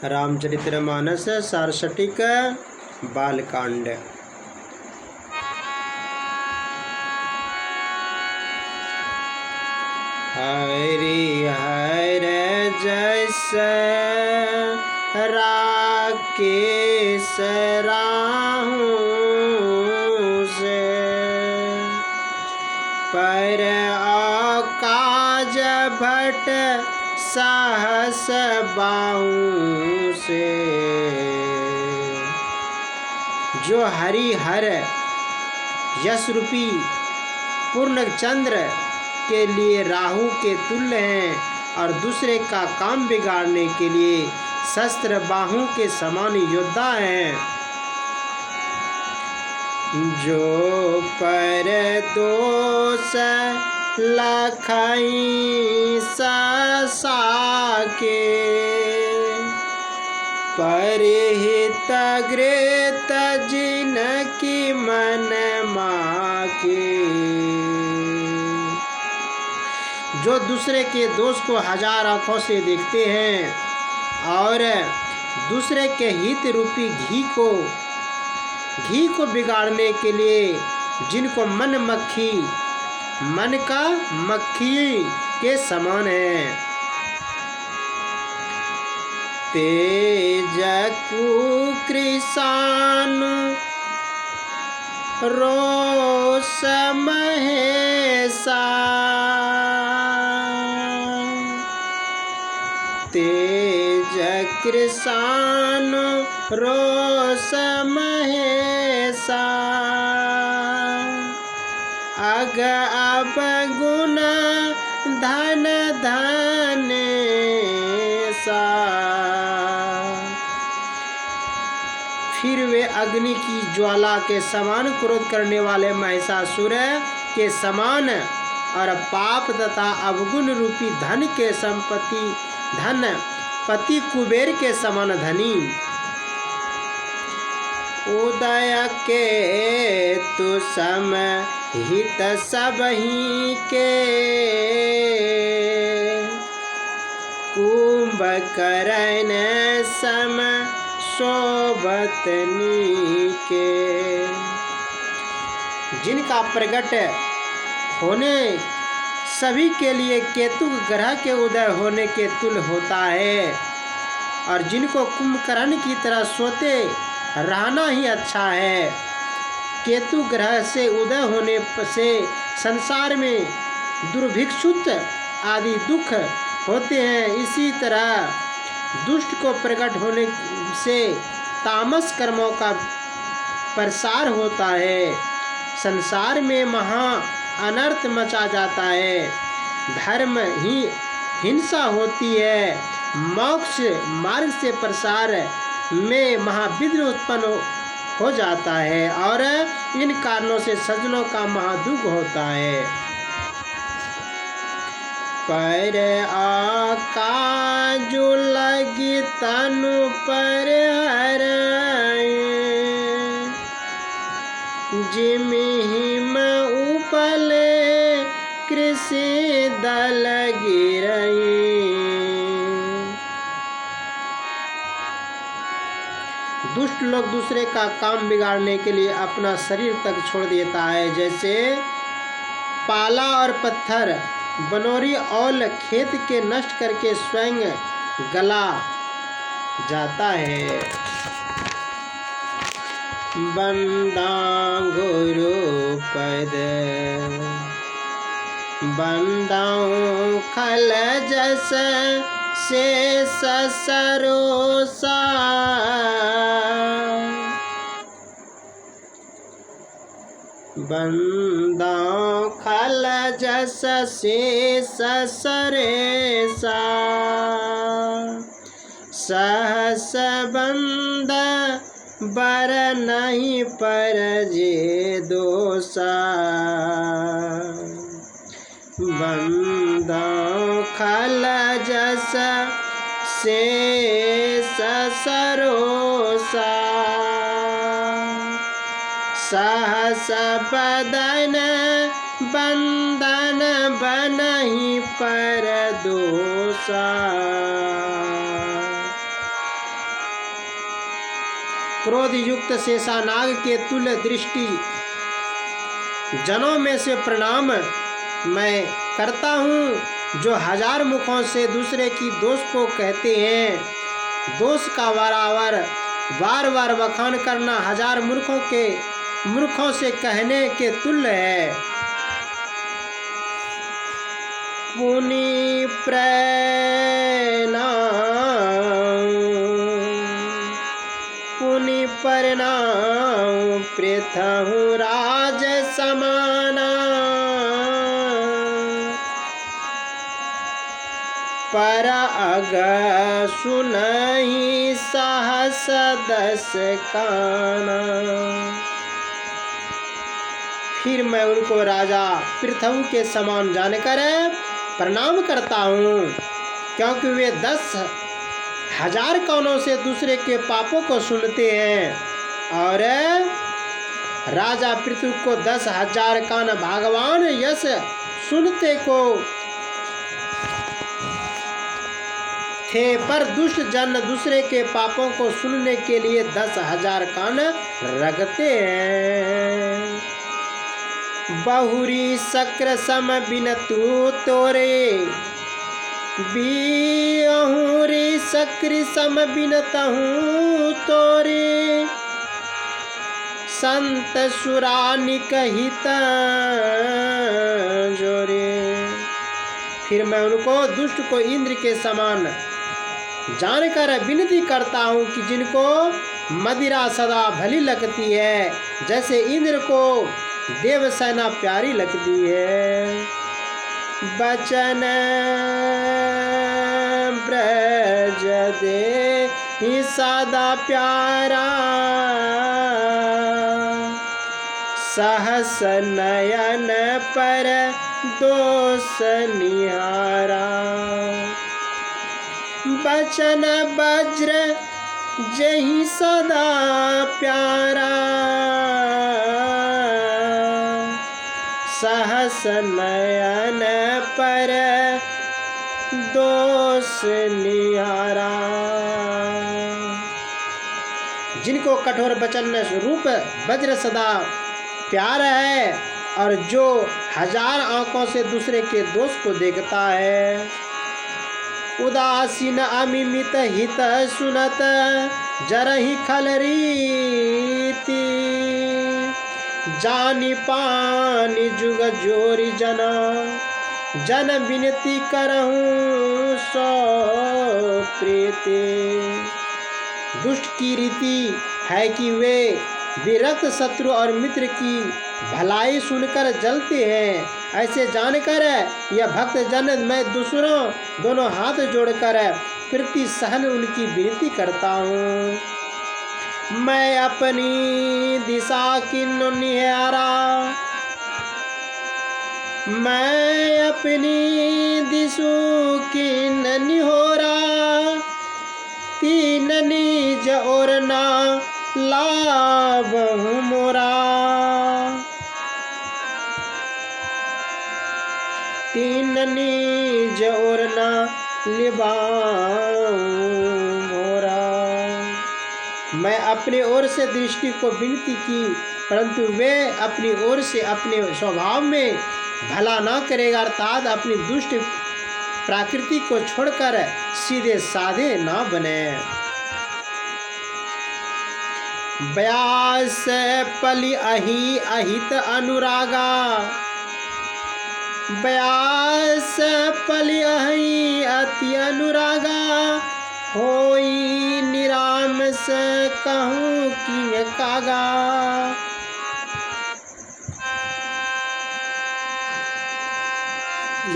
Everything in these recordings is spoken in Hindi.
रामचरितमानस सारसटिक बालकांड। हरिहर जस राकेश राहु से, पर काज भट सहस बाहु से। जो हरिहर यश रूपी पूर्ण चंद्र के लिए राहु के तुल्य हैं और दूसरे का काम बिगाड़ने के लिए शस्त्र बाहु के समान योद्धा हैं। जो पर दोष लखई ससा के, परिहित गृत जिनकी मन माके। जो दूसरे के दोष को हजार आँखों से देखते हैं और दूसरे के हित रूपी घी को बिगाड़ने के लिए जिनको मन का मक्खी के समान है। तेज कुकृषानु रोष महेशा, तेज कृषानु रोष महेशा। अग अवगुण धन धनेशा। फिर वे अग्नि की ज्वाला के समान क्रोध करने वाले महिषासुर के समान और पाप तथा अवगुण रूपी धन के पति कुबेर के समान धनी। उदय के तु सम हित सबही के, कुंभकर्ण सम शोभतनी के। जिनका प्रकट होने सभी के लिए केतु ग्रह के उदय होने के तुल्य होता है और जिनको कुंभकर्ण की तरह सोते रहना ही अच्छा है। केतु ग्रह से उदय होने से संसार में दुर्भिक्षुत आदि दुख होते हैं। इसी तरह दुष्ट को प्रकट होने से तामस कर्मों का प्रसार होता है। संसार में महा अनर्थ मचा जाता है। धर्म ही हिंसा होती है। मोक्ष मार्ग से प्रसार में महाविघ्न उत्पन्न हो जाता है और इन कारणों से सज्जनों का महादुख होता है। पर आकाजु लगी तनु पर हराए, जिमिहिम उपले कृषि दल गिरई। दुष्ट लोग दूसरे का काम बिगाड़ने के लिए अपना शरीर तक छोड़ देता है। जैसे पाला और पत्थर बनोरी और खेत के नष्ट करके स्वयं गला जाता है। बंदा गुरु पद बंदाऊं खल जस से सरोसा, बंदाऊं खल जस से सरेसा। सहस बंद बर नहीं पर जे दोसा, बंदाऊं खल जस से सरोसा। सहस बदन बंदन बनहि पर दोषा। क्रोध युक्त शेषानाग के तुल्य दृष्टि जनों में से प्रणाम मैं करता हूँ, जो हजार मुखों से दूसरे की दोष को कहते हैं। दोष का बार बार बखान करना हजार मूर्खों से कहने के तुल्य है। पुनि परिणाम पृथहु राज समाना, पर अग सुनहि सहस दस काना। फिर मैं उनको राजा पृथु के समान जानकर प्रणाम करता हूँ, क्योंकि वे 10,000 कानों से दूसरे के पापों को सुनते हैं, और राजा पृथु को 10,000 कान भगवान यश सुनते को थे, पर दुष्ट जन दूसरे के पापों को सुनने के लिए 10,000 कान रखते हैं। बहुरी शक्र सम बिनतु तोरे, बिहुरी शक्र सम बिनतहु तोरे, संत सुरानिक हित जोरे। फिर मैं उनको दुष्ट को इंद्र के समान जानकर विनती करता हूँ कि जिनको मदिरा सदा भली लगती है, जैसे इंद्र को देवसेना प्यारी लगती है। बचन ब्रज दे ही सदा प्यारा, सहस नयन पर दोष निहारा। बचन वज्र जही सदा प्यारा, सहस नयन पर दोष निहारा। जिनको कठोर वचन रूप वज्र सदा प्यार है, और जो 1000 आंखों से दूसरे के दोष को देखता है। उदासीन अमिमित हित सुनत जरहि खल रीति, जानी पानी जुग जोरी जना, जन विनती करहूँ सो प्रीति। दुष्ट की रीति है कि वे विरक्त शत्रु और मित्र की भलाई सुनकर जलते हैं। ऐसे जानकर यह भक्त जन मैं दूसरों दोनों हाथ जोड़कर प्रीति सहन उनकी विनती करता हूँ। मैं अपनी दिशा किन्नु निहारा, मैं अपनी दिशु किन्न निहोरा, तीन निज और ना लाभ मोरा, तीन निज और ना लिबाऊं मोरा। मैं अपने ओर से दृष्टि को विनती की, परंतु वे अपनी ओर से अपने स्वभाव में भला ना करेगा, अर्थात अपनी दुष्ट प्रकृति को छोड़कर सीधे साधे ना बने। व्यास पलि अहि अहित अनुरागा, व्यास पलि अहि अति अनुरागा, होई निराम से कहूँ कि कागा।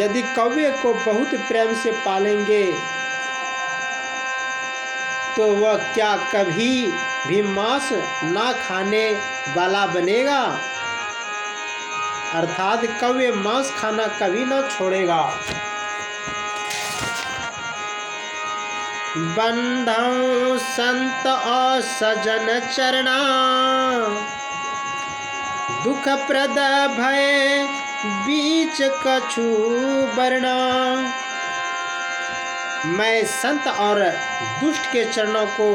यदि कौवे को बहुत प्रेम से पालेंगे तो वह क्या कभी भी मांस ना खाने वाला बनेगा, अर्थात कौवे मांस खाना कभी ना छोड़ेगा। बंधौ संत और सजन चरणा, दुख प्रद भय बीच कछु बरना। मैं संत और दुष्ट के चरणों को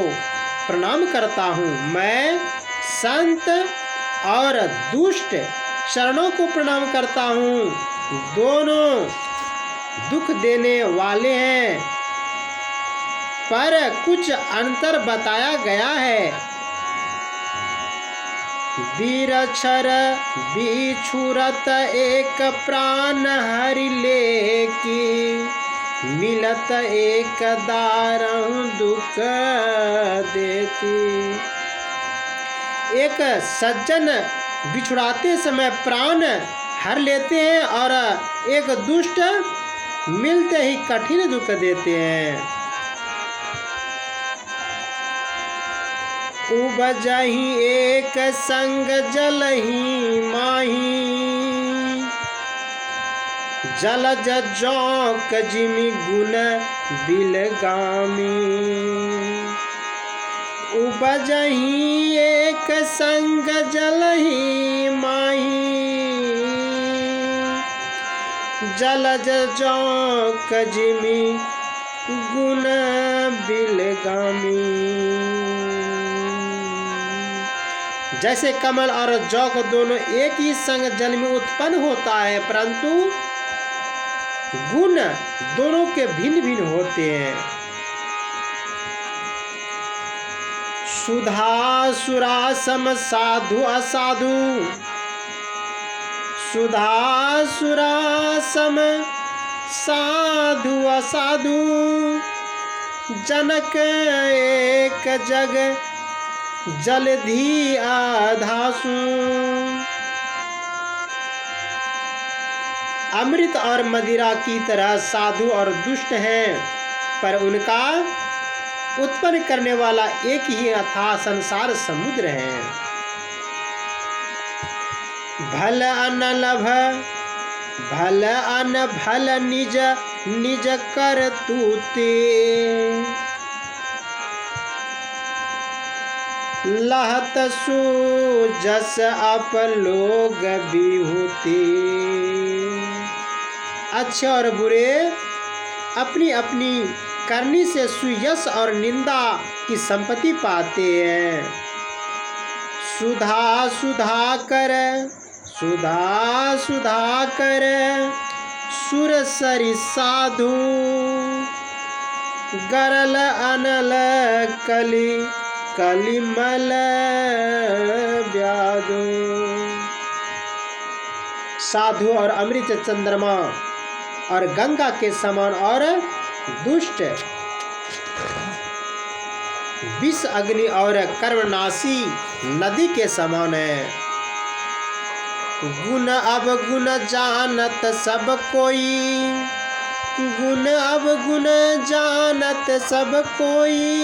प्रणाम करता हूँ। मैं संत और दुष्ट चरणों को प्रणाम करता हूँ। दोनों दुख देने वाले हैं, पर कुछ अंतर बताया गया है। बीरक्षर बिछुरत एक प्राण हरि लेकी, मिलत एक दारहु दुख देती। एक सज्जन बिछुड़ाते समय प्राण हर लेते हैं और एक दुष्ट मिलते ही कठिन दुख देते हैं। उबजहि एक संग जलहि माही, जलज जौक जिमि गुण बिलगामी। उबजहि एक संग जलहि माही, जलज जौक जिमि गुण बिलगामी। जैसे कमल और जौक दोनों एक ही संग जल में उत्पन्न होता है, परंतु गुण दोनों के भिन्न भिन्न होते हैं। सुधा सुरा सम साधु असाधु, सुधा सुरा सम साधु असाधु। जनक एक जग जलधि आधासु। अमृत और मदिरा की तरह साधु और दुष्ट हैं, पर उनका उत्पन्न करने वाला एक ही अथाह संसार समुद्र है। भल अनलभ भल अन भल निज निज कर तूते, लहत सूजस अप लोग बिहुते। अच्छे और बुरे अपनी अपनी करनी से सुयश और निंदा की संपत्ति पाते हैं। सुधा सुधा कर सुधा सुधा कर सुर सरि साधु, गरल अनल कली कलिमल व्याधु। साधु और अमृत चंद्रमा और गंगा के समान, और दुष्ट विष अग्नि और कर्मनाशी नदी के समान है। गुण अवगुण जानत सब कोई, गुण अवगुण जानत सब कोई।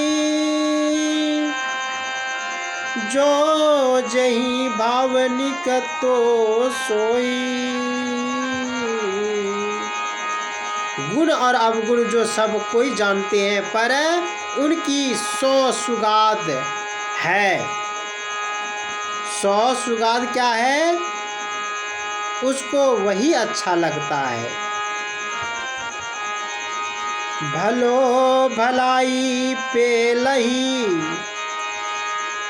जो जही भावनिक तो सोई। गुण और अवगुण जो सब कोई जानते हैं, पर उनकी सौ सुगाद है। सौ सुगाद क्या है? उसको वही अच्छा लगता है। भलो भलाई पेलही,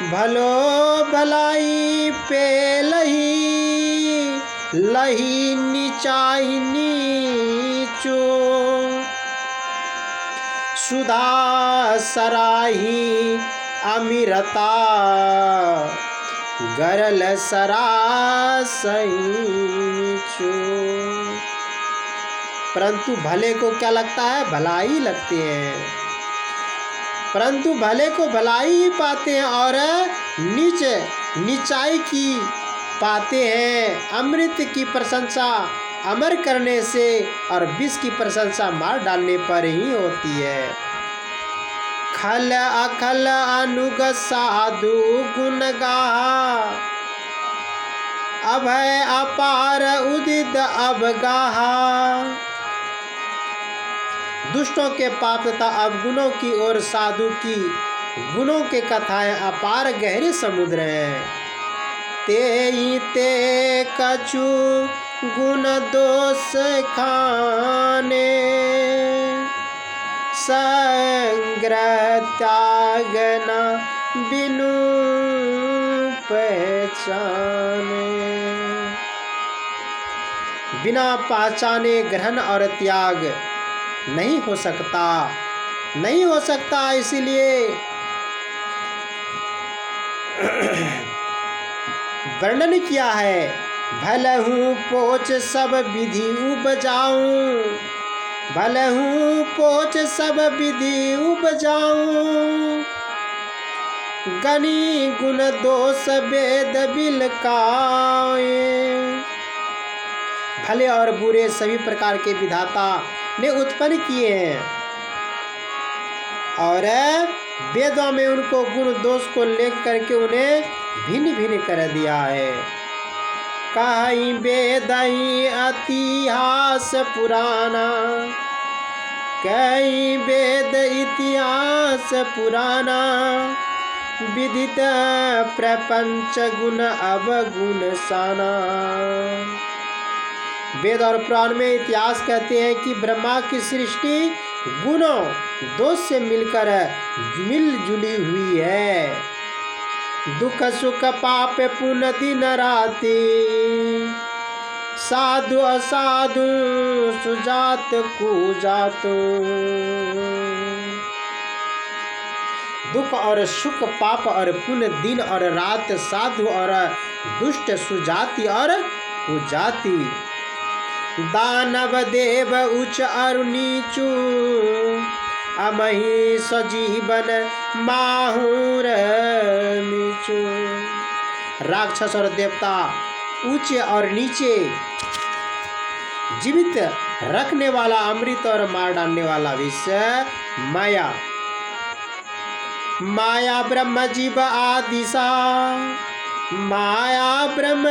भलो भलाई पेलही, लही नीचाई नीचो। सुधा सराही अमीरता, गरल सरासई नीचो। परंतु भले को क्या लगता है? भलाई लगते हैं। परंतु भले को भलाई ही पाते हैं और नीच नीचाई की पाते हैं। अमृत की प्रशंसा अमर करने से और विष की प्रशंसा मार डालने पर ही होती है। खल अखल अनुग साधु गुण गाहा, अभय अपार उदित अवगाहा। दुष्टों के पाप तथा अवगुणों की ओर साधु की गुणों के कथाएं अपार गहरे समुद्र हैं। ते कछु गुण दोष खाने, संग्रह त्याग न बिनु पहचाने। बिना पहचाने ग्रहण और त्याग नहीं हो सकता, नहीं हो सकता। इसीलिए वर्णन किया है, भलहूँ पोच सब विधि उपजाऊं, भलहूँ पोच सब विधि उपजाऊं, गनी गुण दोष वेद बिलकाए। भले और बुरे सभी प्रकार के विधाता ने उत्पन्न किए हैं और वेदों में उनको गुण दोष को लेकर के उन्हें भिन्न भिन्न कर दिया है। कहीं वेद ही इतिहास पुराना, कहीं वेद इतिहास पुराना, विदित प्रपंच गुण अवगुण साना। वेद और पुराण में इतिहास कहते हैं कि ब्रह्मा की सृष्टि गुणों दोष से मिलकर मिलजुली हुई है। दुख सुख पाप पुण्य दिन राति, साधु असाधु सुजात कुजातु। दुख और सुख, पाप और पुण्य, दिन और रात, साधु और दुष्ट, सुजाति और कुजाति। दानव देव उच्च और नीचू, अमही सजीवन माहुर नीचू। राक्षस और देवता ऊंचे और नीचे, जीवित रखने वाला अमृत और मार डालने वाला विष। माया, माया ब्रह्म जीव आदिशा, माया ब्रह्म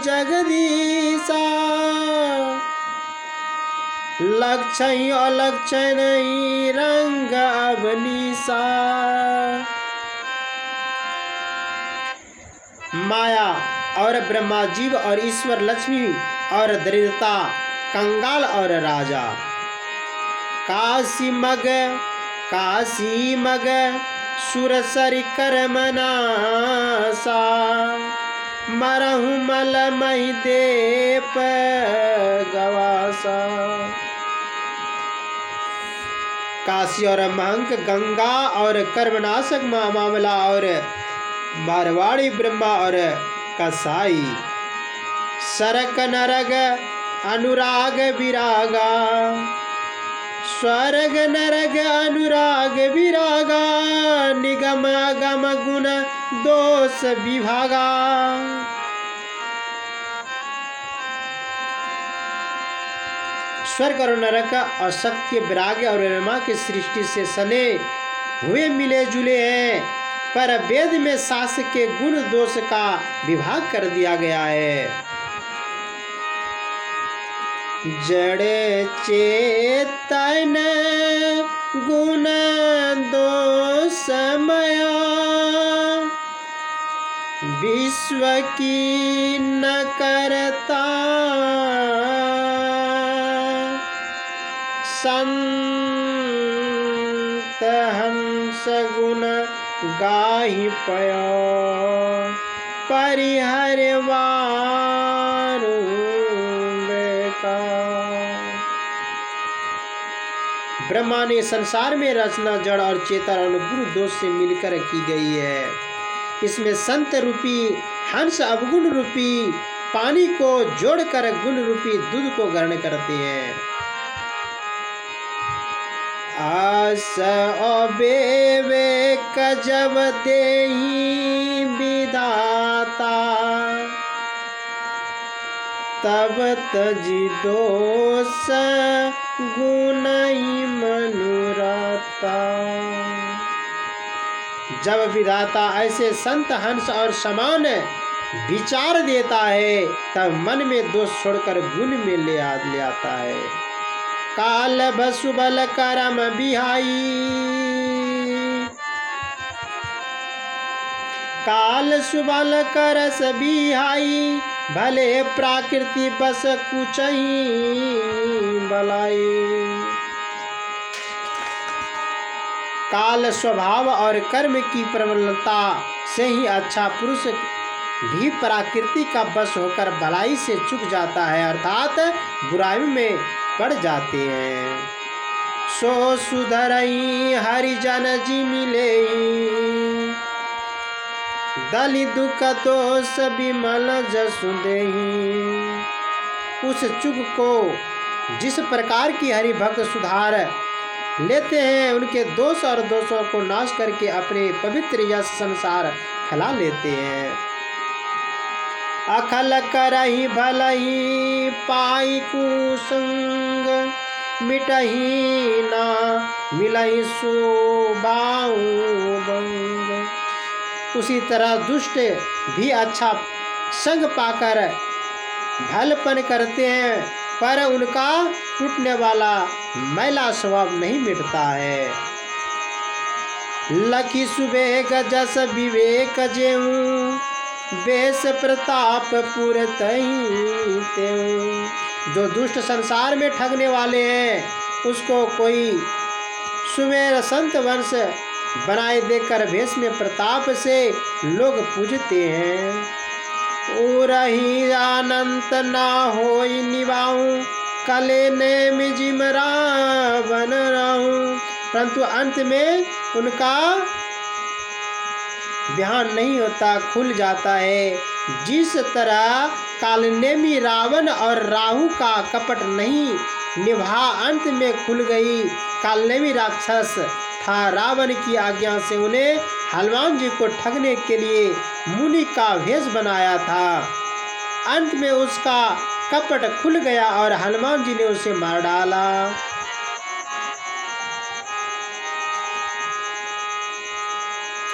जगदीशा। लक्ष्य अलक्ष्य नहीं रंग अवनीसा। माया और ब्रह्मा जीव और ईश्वर, लक्ष्मी और दरिद्रता, कंगाल और राजा। काशी मग, काशी मग सुरसरी कर्म नासा, मरहु मल मही देप गवासा। काशी और महंक, गंगा और कर्मनाशक मामला और मारवाड़ी ब्रह्मा और कसाई। सरक नरग अनुराग विरागा, स्वर्ग नरग अनुराग विरागा। निगम गम गुण दोष विभागा। स्वर्ग और नरक असत्य विराग और रमा की सृष्टि से सने हुए मिले जुले हैं, पर वेद में शास्त्र के गुण दोष का विभाग कर दिया गया है। जड़ चेतन गुण दोषमया, विश्व की न करता। संत हंस गुण गाहि पया, परिहर वारु बेका। ब्रह्मा ने संसार में रचना जड़ और चेतन और गुण दोष से मिलकर की गई है। इसमें संत रूपी हंस अवगुण रूपी पानी को जोड़कर गुण रूपी दूध को ग्रहण करते हैं। आस अबेवेक जब देहि विधाता, तब तजि दोष गुणहि मनुराता। जब विधाता ऐसे संत हंस और समान विचार देता है, तब मन में दोष छोड़कर गुण में ले आता है। काल बसुबल करम बिहाई, काल सुबल करस बिहाई। भले प्राकृति बस कुचही बलाई। काल स्वभाव और कर्म की प्रबलता से ही अच्छा पुरुष भी प्रकृति का वश होकर भलाई से चूक जाता है, अर्थात बुराई में पड़ जाते हैं। सो सुधरई हरिजन जी मिले, दलि दुख दोष विमल जसु देहि। उस चुग को जिस प्रकार की हरि भक्त सुधार लेते हैं, उनके दोष और दोषों को नाश करके अपने पवित्र यश संसार फैला लेते हैं। अखल करहि भलहि पाई कुसंग, मिटहि ना मिलहि सुबाऊ बंग। उसी तरह दुष्ट भी अच्छा संग पाकर भलपन करते हैं, पर उनका टूटने वाला मैला स्वभाव नहीं मिटता है। लखी सुबेग जस विवेक जेऊ, बेस प्रताप पुरतहि तेऊ। जो दुष्ट संसार में ठगने वाले हैं, उसको कोई सुमेर संत वंश बनाए देकर भेष में प्रताप से लोग पूजते हैं। उरही अनंत ना होई निभाऊं, कले ने में जिम रावण रहूं। परंतु अंत में उनका ध्यान नहीं होता, खुल जाता है। जिस तरह कालनेमी रावण और राहु का कपट नहीं निभा, अंत में खुल गई। कालनेमी राक्षस था, रावण की आज्ञा से उन्हें हनुमान जी को ठगने के लिए मुनि का भेष बनाया था। अंत में उसका कपट खुल गया और हनुमान जी ने उसे मार डाला।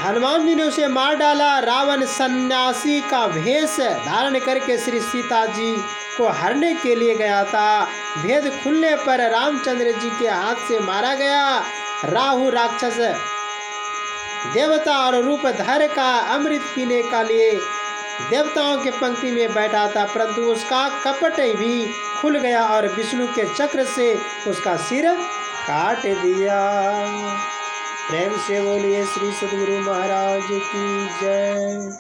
हनुमान जी ने उसे मार डाला। रावण सन्यासी का भेष धारण करके श्री सीता जी को हरने के लिए गया था। भेद खुलने पर रामचंद्र जी के हाथ से मारा गया। राहु राक्षस देवता और रूप धर का अमृत पीने का लिए देवताओं के पंक्ति में बैठा था, परंतु उसका कपट भी खुल गया और विष्णु के चक्र से उसका सिर काट दिया। प्रेम से बोलिए श्री सद्गुरु महाराज की जय।